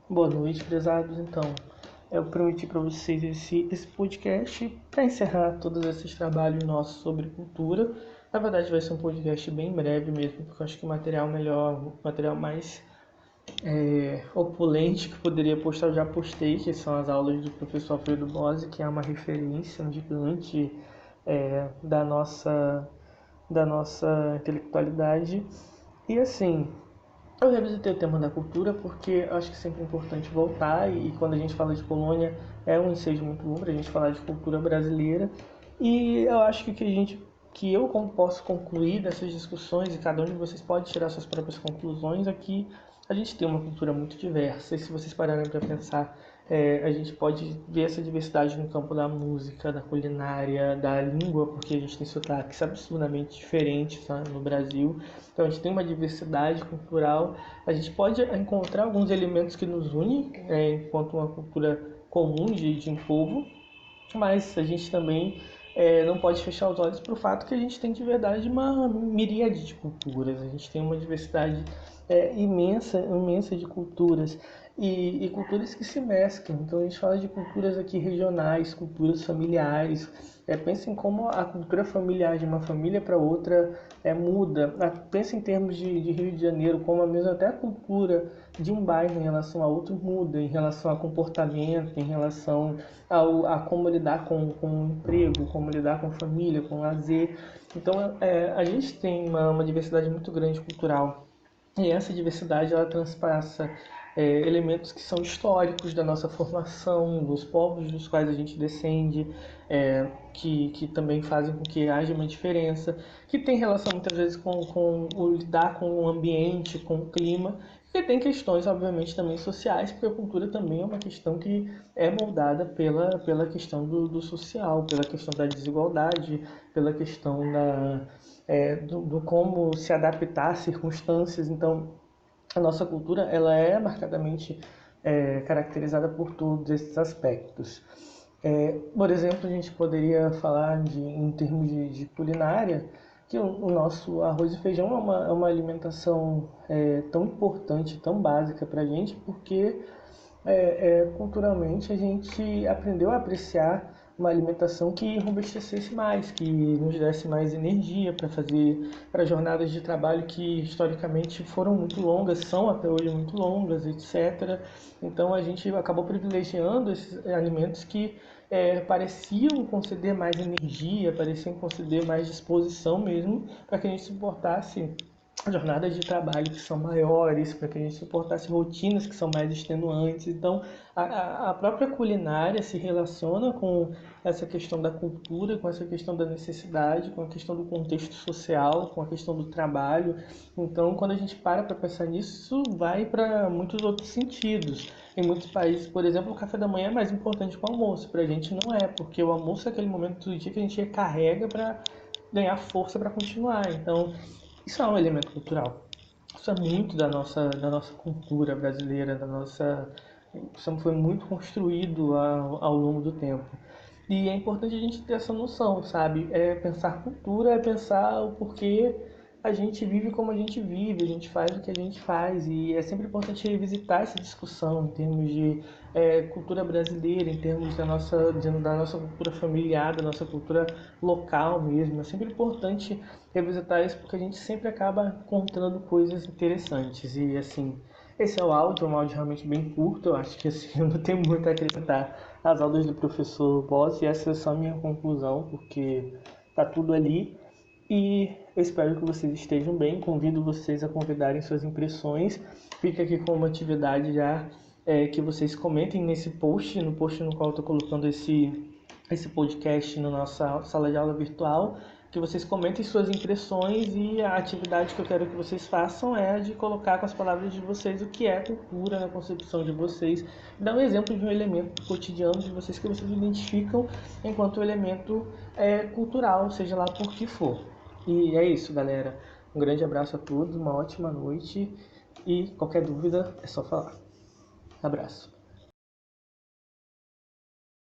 Boa noite, prezados. Então, eu prometi para vocês esse podcast para encerrar todos esses trabalhos nossos sobre cultura. Na verdade, vai ser um podcast bem breve mesmo, porque eu acho que o material melhor, o material mais opulente que poderia postar, eu já postei, que são as aulas do professor Alfredo Bose, que é uma referência, um gigante da nossa intelectualidade. E assim, eu revisitei o tema da cultura porque acho que sempre é importante voltar e quando a gente fala de colônia é um ensejo muito bom para a gente falar de cultura brasileira e eu acho que eu posso concluir dessas discussões e cada um de vocês pode tirar suas próprias conclusões aqui. A gente tem uma cultura muito diversa e se vocês pararem para pensar, a gente pode ver essa diversidade no campo da música, da culinária, da língua, porque a gente tem sotaques absurdamente diferentes, tá, no Brasil. Então a gente tem uma diversidade cultural. A gente pode encontrar alguns elementos que nos unem, enquanto uma cultura comum de um povo, mas a gente também não pode fechar os olhos para o fato que a gente tem de verdade uma miríade de culturas. A gente tem uma diversidade imensa, imensa de culturas e culturas que se mesclam. Então a gente fala de culturas aqui regionais, culturas familiares. Pensa em como a cultura familiar de uma família para outra muda. Pensa em termos de Rio de Janeiro, como a mesma até a cultura de um bairro em relação a outro muda, em relação a comportamento, em relação a como lidar com o emprego, como lidar com a família, com o lazer. Então, a gente tem uma diversidade muito grande cultural. E essa diversidade ela transpassa elementos que são históricos da nossa formação, dos povos dos quais a gente descende, que também fazem com que haja uma diferença, que tem relação muitas vezes com o lidar com o ambiente, com o clima, e tem questões, obviamente, também sociais, porque a cultura também é uma questão que é moldada pela questão do social, pela questão da desigualdade, pela questão do como se adaptar às circunstâncias. Então, a nossa cultura ela é marcadamente caracterizada por todos esses aspectos. Por exemplo, a gente poderia falar em termos de culinária, que o nosso arroz e feijão é uma alimentação tão importante, tão básica para a gente, porque culturalmente a gente aprendeu a apreciar uma alimentação que enrobustecesse mais, que nos desse mais energia para jornadas de trabalho que historicamente foram muito longas, são até hoje muito longas, etc. Então a gente acabou privilegiando esses alimentos que pareciam conceder mais energia, pareciam conceder mais disposição mesmo, para que a gente suportasse jornadas de trabalho que são maiores, para que a gente suportasse rotinas que são mais extenuantes. Então, a própria culinária se relaciona com essa questão da cultura, com essa questão da necessidade, com a questão do contexto social, com a questão do trabalho. Então, quando a gente para pensar nisso, isso vai para muitos outros sentidos. Em muitos países, por exemplo, o café da manhã é mais importante que o almoço. Para a gente não é, porque o almoço é aquele momento do dia que a gente recarrega para ganhar força para continuar. Então, isso é um elemento cultural. Isso é muito da nossa cultura brasileira, isso foi muito construído ao longo do tempo. E é importante a gente ter essa noção, sabe? Pensar cultura é pensar o porquê a gente vive como a gente vive, a gente faz o que a gente faz. E é sempre importante revisitar essa discussão em termos de cultura brasileira, em termos da nossa cultura familiar, da nossa cultura local mesmo. É sempre importante revisitar isso porque a gente sempre acaba encontrando coisas interessantes. E assim, esse é o áudio, é um áudio realmente bem curto. Eu acho que assim, eu não tenho muito a acrescentar às aulas do professor Boss, e essa é só a minha conclusão, porque tá tudo ali. E eu espero que vocês estejam bem. Convido vocês a convidarem suas impressões. Fica aqui com uma atividade já que vocês comentem nesse post, no post no qual eu estou colocando esse podcast na nossa sala de aula virtual, que vocês comentem suas impressões, e a atividade que eu quero que vocês façam é a de colocar com as palavras de vocês o que é cultura na concepção de vocês. Dar um exemplo de um elemento cotidiano de vocês que vocês identificam enquanto elemento cultural, seja lá por que for. E é isso, galera. Um grande abraço a todos, uma ótima noite e qualquer dúvida é só falar. Abraço.